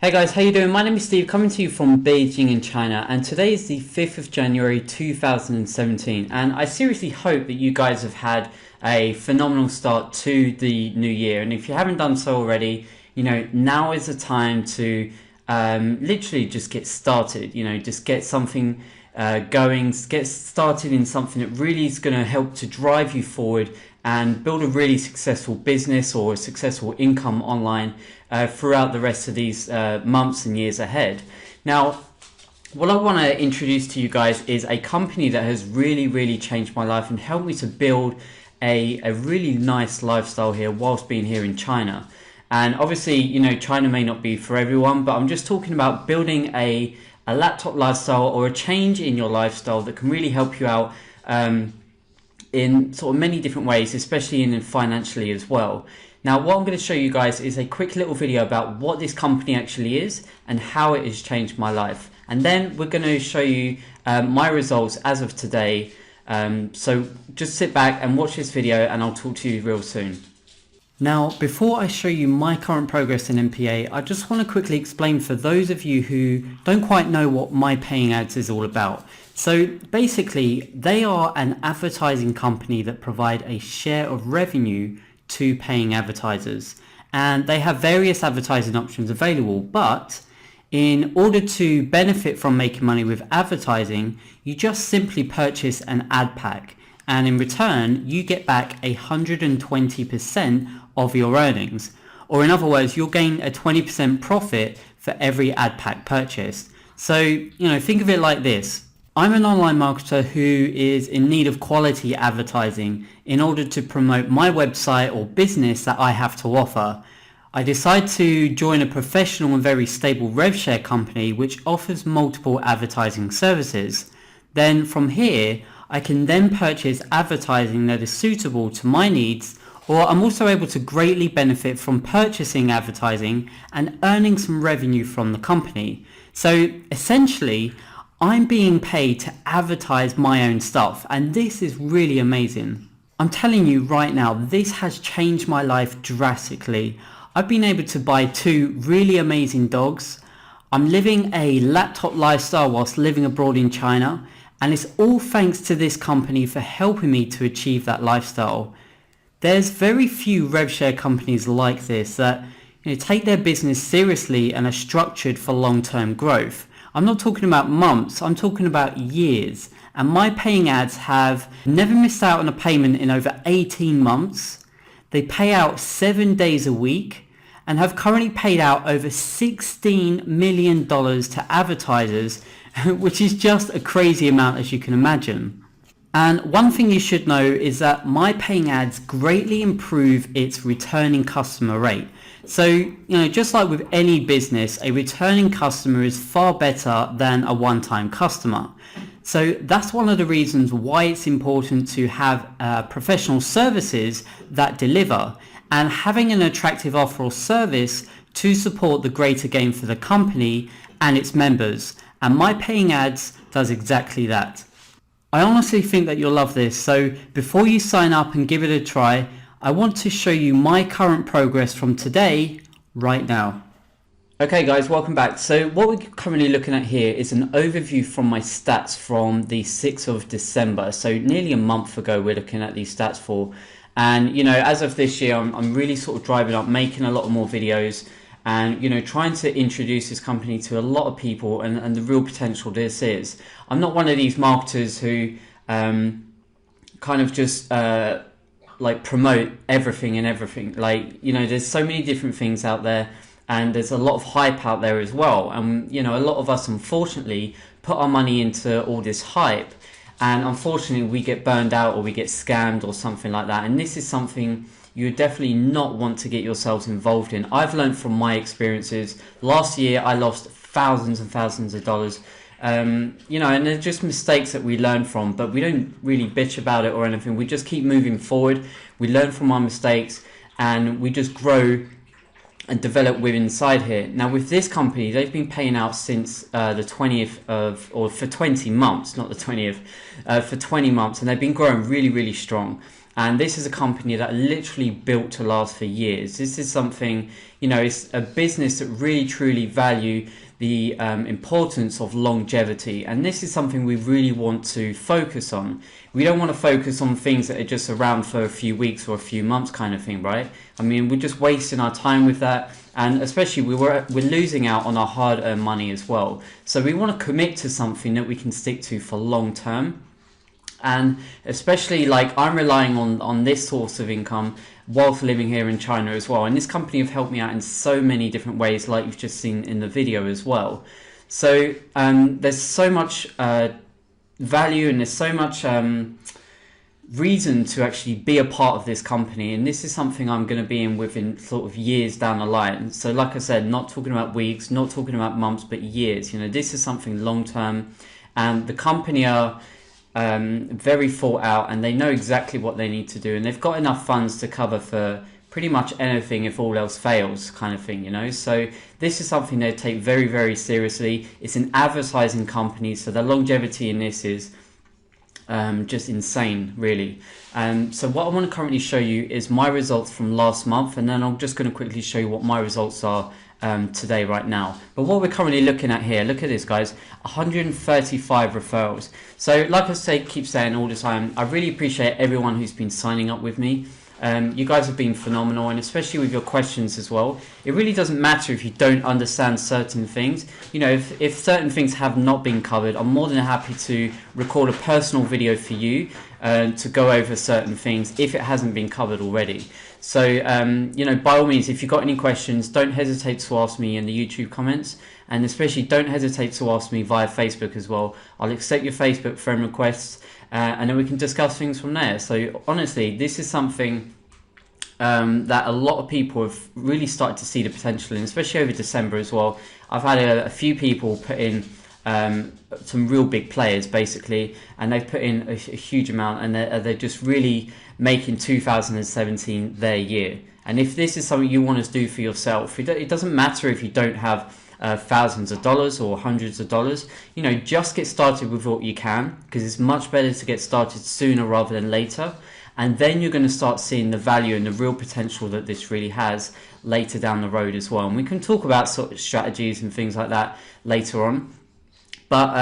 Hey guys, how you doing? My name is Steve, coming to you from Beijing in China, and today is the 5th of January 2017, and I seriously hope that you guys have had a phenomenal start to the new year. And if you haven't done so already, now is the time to literally just get started, just get something going, get started in something that really is going to help to drive you forward and build a really successful business or a successful income online throughout the rest of these months and years ahead. Now, what I want to introduce to you guys is a company that has really changed my life and helped me to build a really nice lifestyle here whilst being here in China. And obviously, China may not be for everyone, but I'm just talking about building a laptop lifestyle or a change in your lifestyle that can really help you out in sort of many different ways, especially in financially as well. Now, what I'm going to show you guys is a quick little video about what this company actually is and how it has changed my life. And then we're going to show you my results as of today. So just sit back and watch this video and I'll talk to you real soon. Now, before I show you my current progress in MPA, I just want to quickly explain for those of you who don't quite know what My Paying Ads is all about. So basically, they are an advertising company that provide a share of revenue to paying advertisers. And they have various advertising options available, but in order to benefit from making money with advertising, you just simply purchase an ad pack. And in return, you get back 120% of your earnings. Or in other words, you'll gain a 20% profit for every ad pack purchased. So, think of it like this. I'm an online marketer who is in need of quality advertising in order to promote my website or business that I have to offer. I decide to join a professional and very stable rev share company which offers multiple advertising services. Then from here, I can then purchase advertising that is suitable to my needs, or I'm also able to greatly benefit from purchasing advertising and earning some revenue from the company. So essentially, I'm being paid to advertise my own stuff, and this is really amazing. I'm telling you right now, this has changed my life drastically. I've been able to buy 2 really amazing dogs. I'm living a laptop lifestyle whilst living abroad in China, and it's all thanks to this company for helping me to achieve that lifestyle. There's very few rev share companies like this that take their business seriously and are structured for long-term growth. I'm not talking about months, I'm talking about years. And My Paying Ads have never missed out on a payment in over 18 months. They pay out 7 days a week and have currently paid out over $16 million to advertisers, which is just a crazy amount, as you can imagine. And one thing you should know is that My Paying Ads greatly improve its returning customer rate. So, just like with any business, a returning customer is far better than a one-time customer. So that's one of the reasons why it's important to have professional services that deliver and having an attractive offer or service to support the greater gain for the company and its members. And My Paying Ads does exactly that. I honestly think that you'll love this, so before you sign up and give it a try, I want to show you my current progress from today, right now. Okay guys, welcome back. So what we're currently looking at here is an overview from my stats from the 6th of December. So nearly a month ago we're looking at these stats for. And as of this year, I'm really sort of driving up, making a lot more videos and trying to introduce this company to a lot of people and the real potential this is. I'm not one of these marketers who kind of just like promote everything and everything. Like, there's so many different things out there and there's a lot of hype out there as well. And a lot of us unfortunately put our money into all this hype and unfortunately we get burned out or we get scammed or something like that. And this is something you definitely not want to get yourselves involved in. I've learned from my experiences. Last year I lost thousands and thousands of dollars. And they're just mistakes that we learn from, but we don't really bitch about it or anything. We just keep moving forward. We learn from our mistakes and we just grow and develop with inside here. Now with this company, they've been paying out since the 20th of, or for 20 months, not the 20th, for 20 months, and they've been growing really strong. And this is a company that literally built to last for years. This is something, it's a business that really truly value the importance of longevity. And this is something we really want to focus on. We don't want to focus on things that are just around for a few weeks or a few months kind of thing, right? I mean, we're just wasting our time with that. And especially we're losing out on our hard-earned money as well. So we want to commit to something that we can stick to for long term. And especially like I'm relying on this source of income whilst living here in China as well. And this company have helped me out in so many different ways, like you've just seen in the video as well. So there's so much value and there's so much reason to actually be a part of this company. And this is something I'm going to be in within sort of years down the line. So like I said, not talking about weeks, not talking about months, but years. This is something long term. And the company are very thought out, and they know exactly what they need to do, and they've got enough funds to cover for pretty much anything if all else fails kind of thing. So this is something they take very, very seriously. It's an advertising company, so the longevity in this is just insane, really. So what I want to currently show you is my results from last month, and then I'm just going to quickly show you what my results are today right now. But what we're currently looking at here, look at this guys, 135 referrals. So like I keep saying all the time, I really appreciate everyone who's been signing up with me. You guys have been phenomenal, and especially with your questions as well. It really doesn't matter if you don't understand certain things. If certain things have not been covered, I'm more than happy to record a personal video for you to go over certain things if it hasn't been covered already. So, by all means, if you've got any questions, don't hesitate to ask me in the YouTube comments, and especially don't hesitate to ask me via Facebook as well. I'll accept your Facebook friend requests, and then we can discuss things from there. So honestly, this is something that a lot of people have really started to see the potential in, especially over December as well. I've had a few people put in some real big players basically, and they've put in a huge amount, and they're just really making 2017 their year. And if this is something you want to do for yourself, it doesn't matter if you don't have thousands of dollars or hundreds of dollars. Just get started with what you can, because it's much better to get started sooner rather than later. And then you're going to start seeing the value and the real potential that this really has later down the road as well. And we can talk about sort of strategies and things like that later on. But,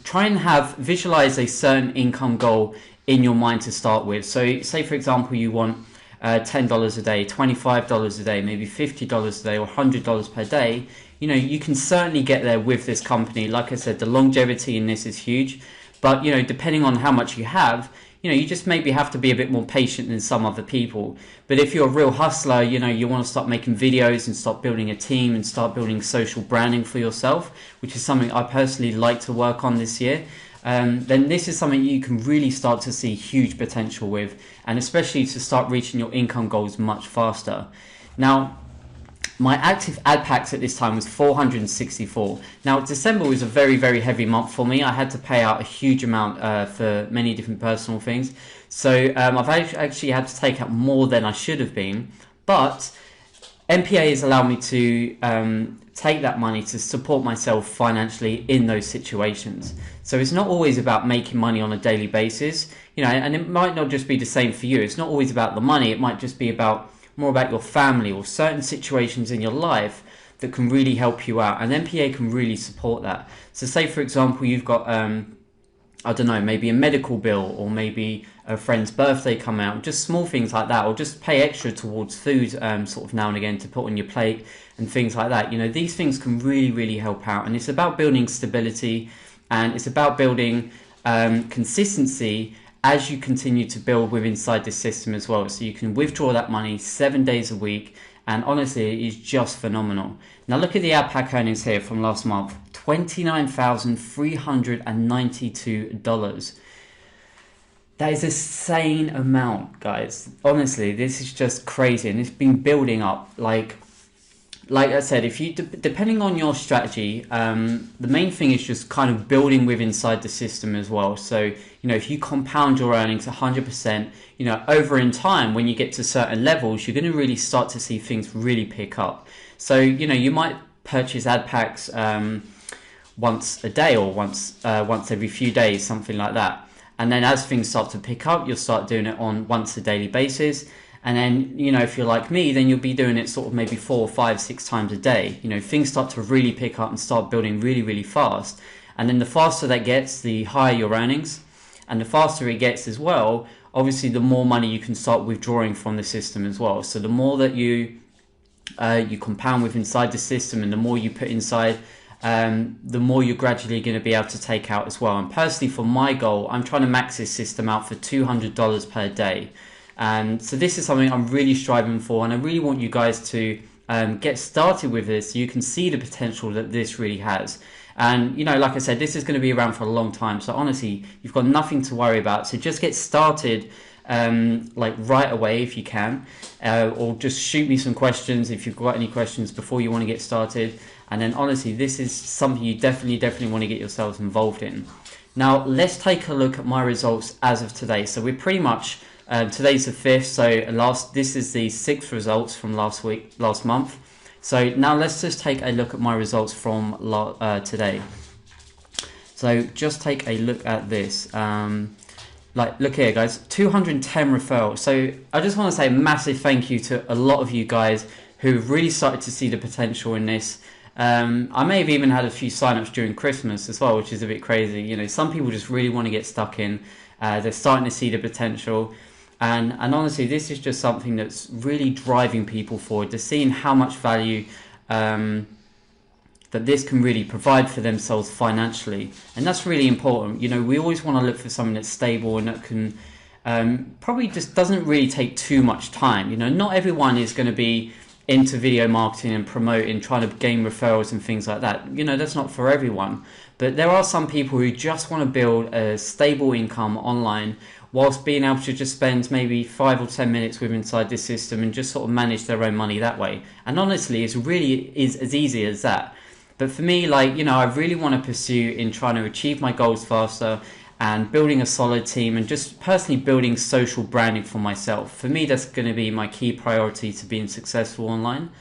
try and visualize a certain income goal in your mind to start with. So say, for example, you want $10 a day, $25 a day, maybe $50 a day, or $100 per day. You can certainly get there with this company. Like I said, the longevity in this is huge. But, depending on how much you have, you just maybe have to be a bit more patient than some other people. But if you're a real hustler, you want to start making videos and start building a team and start building social branding for yourself, which is something I personally like to work on this year, then this is something you can really start to see huge potential with, and especially to start reaching your income goals much faster. Now, my active ad packs at this time was 464. Now, December was a very, very heavy month for me. I had to pay out a huge amount for many different personal things. So I've actually had to take out more than I should have been. But MPA has allowed me to take that money to support myself financially in those situations. So it's not always about making money on a daily basis, and it might not just be the same for you. It's not always about the money. It might just be more about your family or certain situations in your life that can really help you out, and MPA can really support that. So say, for example, you've got I don't know, maybe a medical bill, or maybe a friend's birthday come out, just small things like that, or just pay extra towards food sort of now and again to put on your plate and things like that. These things can really, really help out, and it's about building stability, and it's about building consistency as you continue to build with inside the system as well. So you can withdraw that money 7 days a week, and honestly, it is just phenomenal. Now look at the ad pack earnings here from last month, $29,392. That is a insane amount, guys. Honestly, this is just crazy, and it's been building up. Like I said, if you depending on your strategy, the main thing is just kind of building with inside the system as well. So if you compound your earnings 100%, over in time, when you get to certain levels, you're going to really start to see things really pick up. So you might purchase ad packs once a day, or once every few days, something like that. And then as things start to pick up, you'll start doing it on once a daily basis. And then, if you're like me, then you'll be doing it sort of maybe 4, 5, 6 times a day. Things start to really pick up and start building really, really fast. And then the faster that gets, the higher your earnings. And the faster it gets as well, obviously the more money you can start withdrawing from the system as well. So the more that you compound with inside the system, and the more you put inside, the more you're gradually going to be able to take out as well. And personally, for my goal, I'm trying to max this system out for $200 per day. So this is something I'm really striving for, and I really want you guys to get started with this so you can see the potential that this really has. And like I said, this is going to be around for a long time, so honestly, you've got nothing to worry about. So just get started like right away if you can, or just shoot me some questions if you've got any questions before you want to get started. And then honestly, this is something you definitely want to get yourselves involved in. Now let's take a look at my results as of today. So we're pretty much today's the 5th, so this is the 6th results from last month. So now let's just take a look at my results from today. So just take a look at this. Look here, guys, 210 referrals. So I just want to say a massive thank you to a lot of you guys who've really started to see the potential in this. I may have even had a few signups during Christmas as well, which is a bit crazy. Some people just really want to get stuck in. They're starting to see the potential. And honestly, this is just something that's really driving people forward. They're seeing how much value that this can really provide for themselves financially. And that's really important. We always want to look for something that's stable and that can probably just doesn't really take too much time. Not everyone is going to be into video marketing and promoting, trying to gain referrals and things like that. That's not for everyone. But there are some people who just want to build a stable income online whilst being able to just spend maybe 5 or 10 minutes with inside this system and just sort of manage their own money that way. And honestly, it really is as easy as that. But for me, I really want to pursue in trying to achieve my goals faster and building a solid team and just personally building social branding for myself. For me, that's going to be my key priority to being successful online.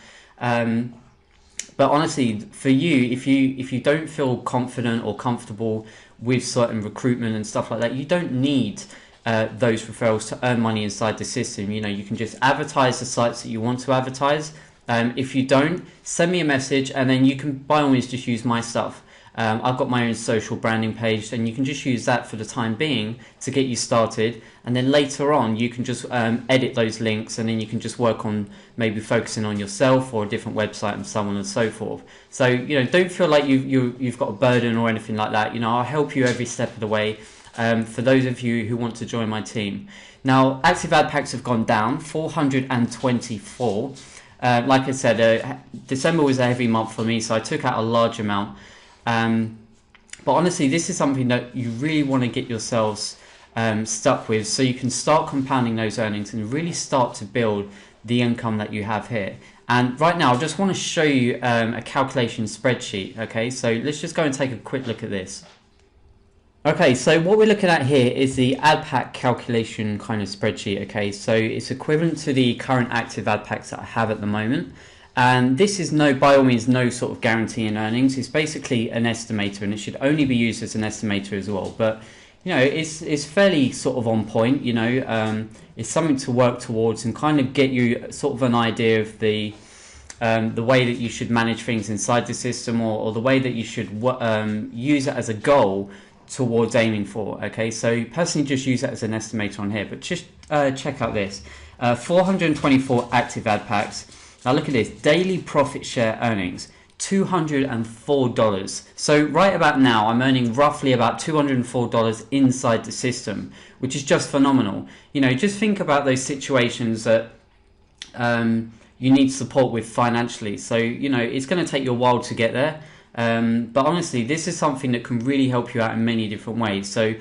But honestly, for you, if you don't feel confident or comfortable with certain recruitment and stuff like that, you don't need those referrals to earn money inside the system. You can just advertise the sites that you want to advertise. If you don't, send me a message, and then you can by all means just use my stuff. I've got my own social branding page, and you can just use that for the time being to get you started. And then later on, you can just edit those links, and then you can just work on maybe focusing on yourself or a different website and so on and so forth. So don't feel like you've got a burden or anything like that. I'll help you every step of the way. For those of you who want to join my team. Now, active ad packs have gone down, 424. Like I said, December was a heavy month for me, so I took out a large amount. But honestly, this is something that you really want to get yourselves stuck with, so you can start compounding those earnings and really start to build the income that you have here. And right now, I just want to show you a calculation spreadsheet. Okay, so let's just go and take a quick look at this. Okay, so what we're looking at here is the ad pack calculation kind of spreadsheet. Okay, so it's equivalent to the current active ad packs that I have at the moment. And this is by all means, no sort of guarantee in earnings. It's basically an estimator, and it should only be used as an estimator as well. But it's fairly sort of on point. It's something to work towards and kind of get you sort of an idea of the way that you should manage things inside the system, or the way that you should use it as a goal towards aiming for. Okay, so personally just use that as an estimator on here, but just check out this 424 active ad packs. Now look at this, daily profit share earnings, $204. So right about now I'm earning roughly about $204 inside the system, which is just phenomenal. Just think about those situations that you need support with financially. So it's going to take you a while to get there. But honestly, this is something that can really help you out in many different ways. So,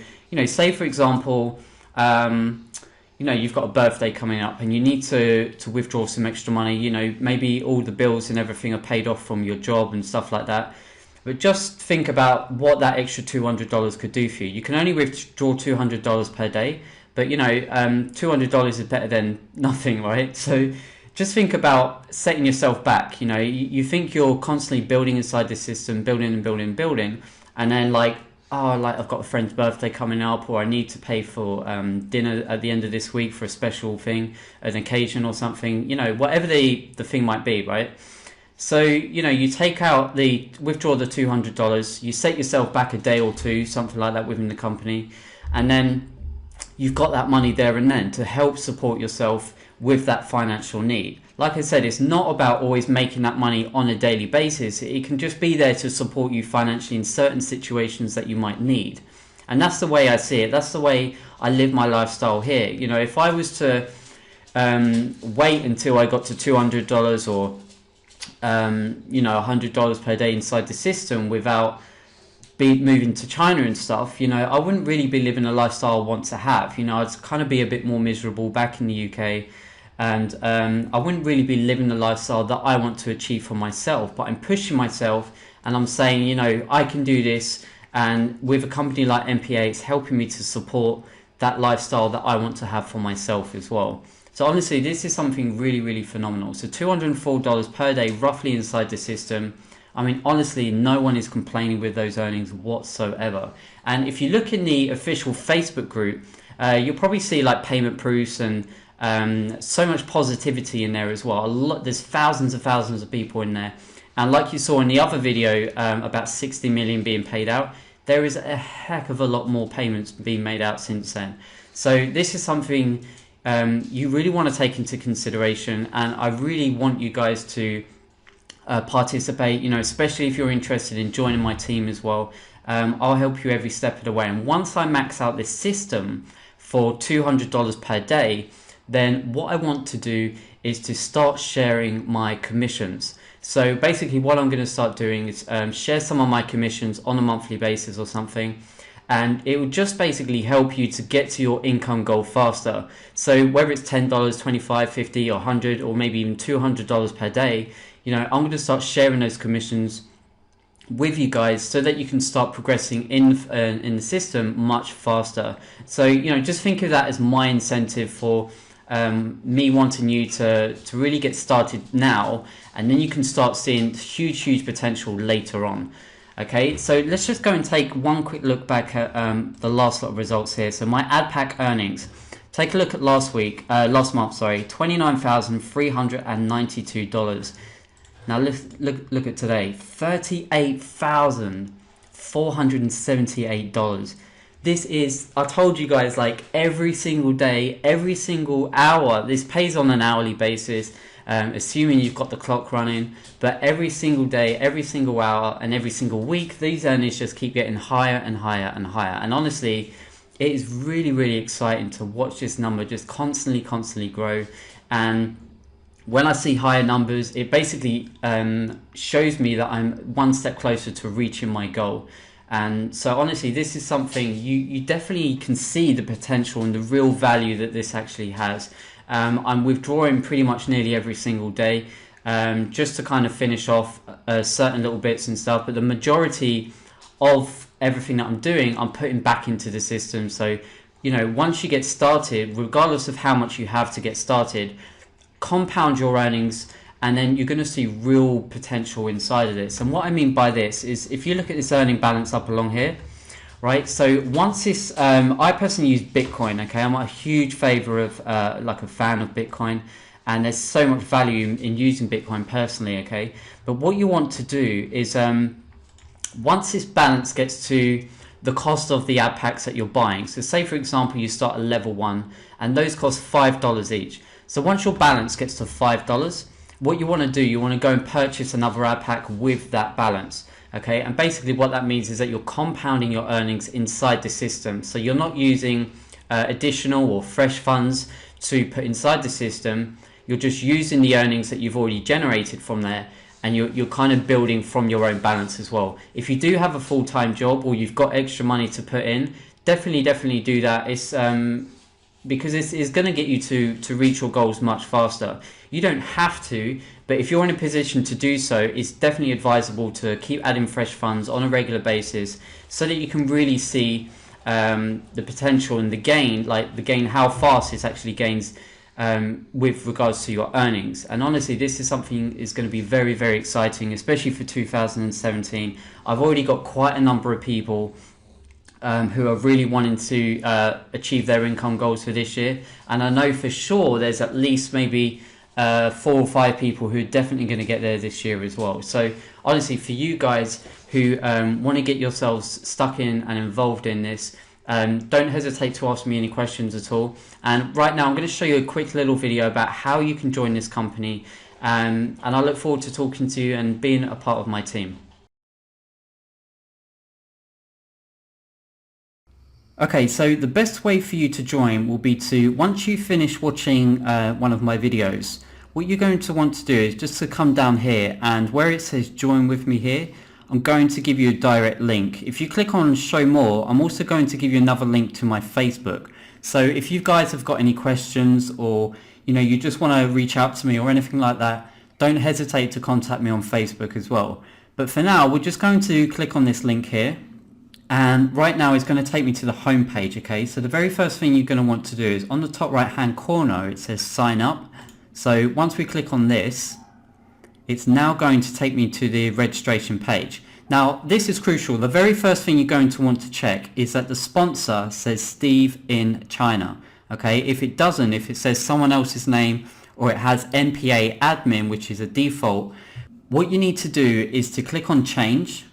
say for example, you've got a birthday coming up and you need to withdraw some extra money. Maybe all the bills and everything are paid off from your job and stuff like that. But just think about what that extra $200 could do for you. You can only withdraw $200 per day, but $200 is better than nothing, right? So just think about setting yourself back. You think you're constantly building inside the system, building, and then oh, like I've got a friend's birthday coming up, or I need to pay for dinner at the end of this week for a special thing, an occasion or something, whatever the thing might be, right? So, you take out withdraw the $200, you set yourself back a day or two, something like that within the company, and then you've got that money there and then to help support yourself with that financial need. Like I said, it's not about always making that money on a daily basis. It can just be there to support you financially in certain situations that you might need. And that's the way I see it. That's the way I live my lifestyle here. If I was to wait until I got to $200 or $100 per day inside the system without moving to China and stuff, I wouldn't really be living a lifestyle I want to have. I'd kind of be a bit more miserable back in the UK, and I wouldn't really be living the lifestyle that I want to achieve for myself. But I'm pushing myself, and I'm saying, I can do this, and with a company like MPA, it's helping me to support that lifestyle that I want to have for myself as well. So honestly, this is something really, really phenomenal. So $204 per day, roughly inside the system. I mean, honestly, no one is complaining with those earnings whatsoever. And if you look in the official Facebook group, you'll probably see like payment proofs and so much positivity in there as well. There's thousands and thousands of people in there. And like you saw in the other video about 60 million being paid out, there is a heck of a lot more payments being made out since then. So this is something you really want to take into consideration, and I really want you guys to participate, especially if you're interested in joining my team as well. I'll help you every step of the way, and once I max out this system for $200 per day, then what I want to do is to start sharing my commissions. So basically what I'm going to start doing is share some of my commissions on a monthly basis or something, and it will just basically help you to get to your income goal faster. So whether it's $10, $25, $50 or $100 or maybe even $200 per day, I'm going to start sharing those commissions with you guys so that you can start progressing in the system much faster. So just think of that as my incentive for me wanting you to really get started now, and then you can start seeing huge potential later on. Okay, so let's just go and take one quick look back at the last lot of results here. So my ad pack earnings. Take a look at last month, $29,392. Now look at today, $38,478. This is, I told you guys, like every single day, every single hour. This pays on an hourly basis, assuming you've got the clock running. But every single day, every single hour, and every single week, these earnings just keep getting higher and higher and higher. And honestly, it is really exciting to watch this number just constantly grow. And when I see higher numbers, it basically shows me that I'm one step closer to reaching my goal. And so honestly, this is something you definitely can see the potential and the real value that this actually has. I'm withdrawing pretty much nearly every single day, just to kind of finish off certain little bits and stuff. But the majority of everything that I'm doing, I'm putting back into the system. So, once you get started, regardless of how much you have to get started, compound your earnings, and then you're going to see real potential inside of this. And what I mean by this is, if you look at this earning balance up along here, right? So once this, I personally use Bitcoin. Okay, I'm a huge favor of, like a fan of Bitcoin, and there's so much value in using Bitcoin personally. Okay, but what you want to do is, once this balance gets to the cost of the ad packs that you're buying. So say for example, you start at level 1, and those cost $5 each. So once your balance gets to $5, what you want to do, you want to go and purchase another ad pack with that balance. Okay, and basically what that means is that you're compounding your earnings inside the system. So you're not using additional or fresh funds to put inside the system. You're just using the earnings that you've already generated from there, and you're kind of building from your own balance as well. If you do have a full-time job or you've got extra money to put in, definitely do that. It's because it's going to get you to reach your goals much faster. You don't have to, but if you're in a position to do so, it's definitely advisable to keep adding fresh funds on a regular basis so that you can really see the potential and the gain, how fast it actually gains with regards to your earnings. And honestly, this is something is going to be very exciting, especially for 2017. I've already got quite a number of people who are really wanting to achieve their income goals for this year. And I know for sure there's at least maybe 4 or 5 people who are definitely going to get there this year as well. So honestly, for you guys who want to get yourselves stuck in and involved in this, don't hesitate to ask me any questions at all. And right now I'm going to show you a quick little video about how you can join this company, and I look forward to talking to you and being a part of my team. Okay, so the best way for you to join will be to, once you finish watching one of my videos, what you're going to want to do is just to come down here, and where it says join with me here, I'm going to give you a direct link. If you click on show more, I'm also going to give you another link to my Facebook. So if you guys have got any questions, or you just want to reach out to me or anything like that, don't hesitate to contact me on Facebook as well. But for now, we're just going to click on this link here. And right now it's going to take me to the home page. Okay, so the very first thing you're going to want to do is on the top right hand corner it says sign up. So once we click on this, it's now going to take me to the registration page. Now this is crucial. The very first thing you're going to want to check is that the sponsor says Steve in China. Okay, if it doesn't, if it says someone else's name, or it has NPA admin, which is a default, what you need to do is to click on change,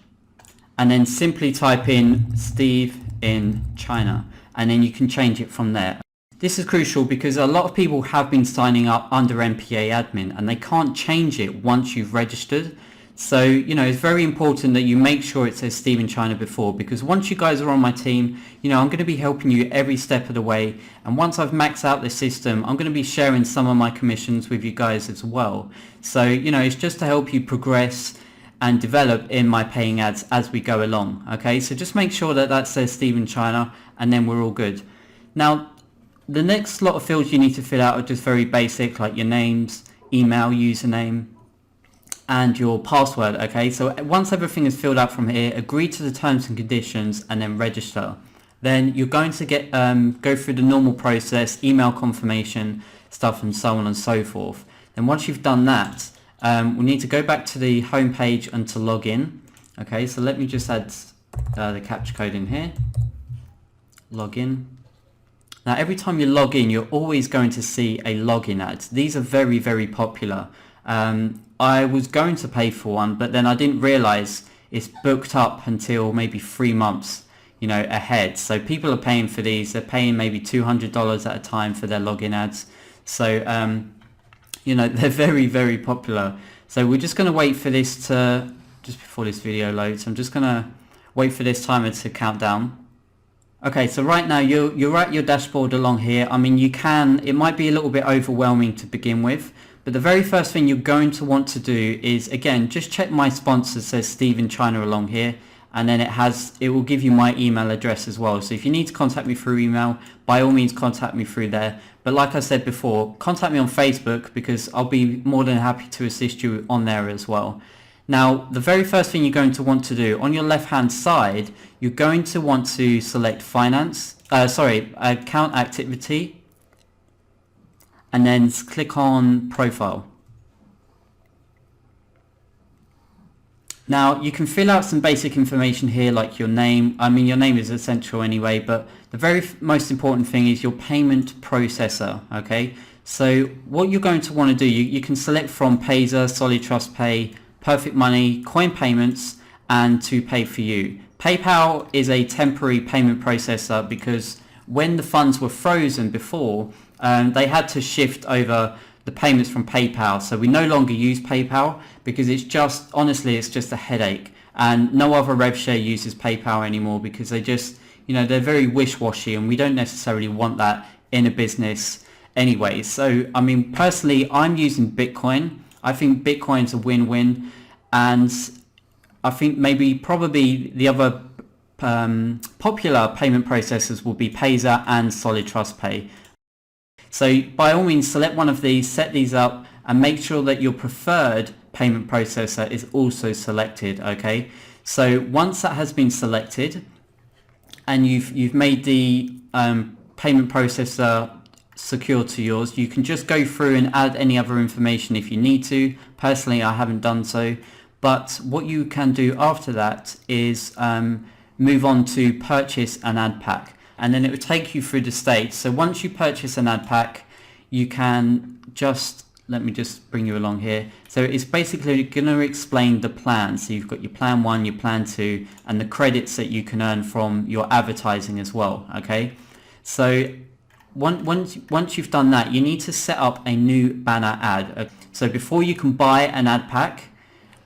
and then simply type in Steve in China, and then you can change it from there. This is crucial because a lot of people have been signing up under NPA admin and they can't change it once you've registered. So, it's very important that you make sure it says Steve in China before, because once you guys are on my team, I'm going to be helping you every step of the way. And once I've maxed out the system, I'm going to be sharing some of my commissions with you guys as well. So, it's just to help you progress and develop in my paying ads as we go along. Okay, so just make sure that that says Steve in China, and then we're all good. Now, the next lot of fields you need to fill out are just very basic, like your names, email, username, and your password. Okay, so once everything is filled out from here, agree to the terms and conditions, and then register. Then you're going to get go through the normal process, email confirmation stuff, and so on and so forth. Then once you've done that, we need to go back to the home page and to log in. Okay, so let me just add the captcha code in here. Log in. Now every time you log in, you're always going to see a login ad. These are very, very popular. I was going to pay for one, but then I didn't realize it's booked up until maybe 3 months ahead. So people are paying for these. They're paying maybe $200 at a time for their login ads. So they're very, very popular. So we're just going to wait for this to, just before this video loads, I'm just going to wait for this timer to count down. Okay, so right now you're at your dashboard along here. I mean, it might be a little bit overwhelming to begin with, but the very first thing you're going to want to do is, again, just check my sponsor says Steve in China along here, and then it will give you my email address as well. So if you need to contact me through email, by all means contact me through there. But like I said before, contact me on Facebook, because I'll be more than happy to assist you on there as well. Now, the very first thing you're going to want to do, on your left hand side, you're going to want to select account activity, and then click on profile. Now you can fill out some basic information here, like your name. I mean, your name is essential anyway, but the very most important thing is your payment processor. Okay, so what you're going to want to do, you can select from Payzer, Solid Trust Pay, Perfect Money, Coin Payments, and To Pay For You. PayPal is a temporary payment processor because when the funds were frozen before, they had to shift over the payments from PayPal. So we no longer use PayPal because it's just a headache, and no other rev share uses PayPal anymore because they just, they're very wish-washy, and we don't necessarily want that in a business anyway. So, I mean, personally, I'm using Bitcoin. I think Bitcoin's a win-win, and I think probably the other popular payment processors will be Payzer and Solid Trust Pay. So by all means, select one of these, set these up, and make sure that your preferred payment processor is also selected. Okay, so once that has been selected and you've made the payment processor secure to yours, you can just go through and add any other information if you need to. Personally, I haven't done so, but what you can do after that is move on to purchase an ad pack, and then it will take you through the stage. So once you purchase an ad pack, you can just, let me just bring you along here. So it's basically going to explain the plan. So you've got your plan 1, your plan 2, and the credits that you can earn from your advertising as well. Okay, so once you've done that, you need to set up a new banner ad. So before you can buy an ad pack,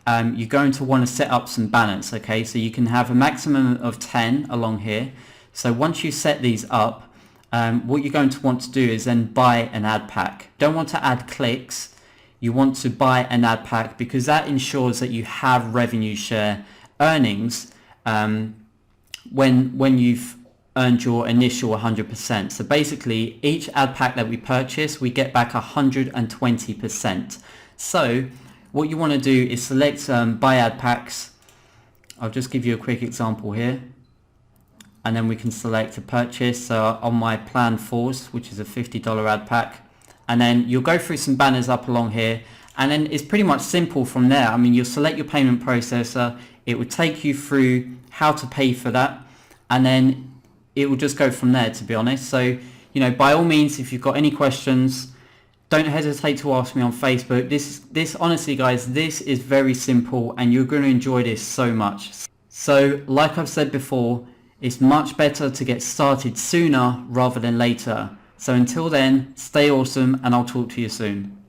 you're going to want to set up some banners. Okay, so you can have a maximum of 10 along here. So once you set these up, what you're going to want to do is then buy an ad pack. Don't want to add clicks. You want to buy an ad pack because that ensures that you have revenue share earnings when you've earned your initial 100%. So basically each ad pack that we purchase, we get back 120%. So what you want to do is select buy ad packs. I'll just give you a quick example here. And then we can select a purchase. So on my plan 4s, which is a $50 ad pack. And then you'll go through some banners up along here. And then it's pretty much simple from there. I mean, you'll select your payment processor. It will take you through how to pay for that. And then it will just go from there, to be honest. So, by all means, if you've got any questions, don't hesitate to ask me on Facebook. This honestly, guys, this is very simple and you're going to enjoy this so much. So, like I've said before, it's much better to get started sooner rather than later. So until then, stay awesome and I'll talk to you soon.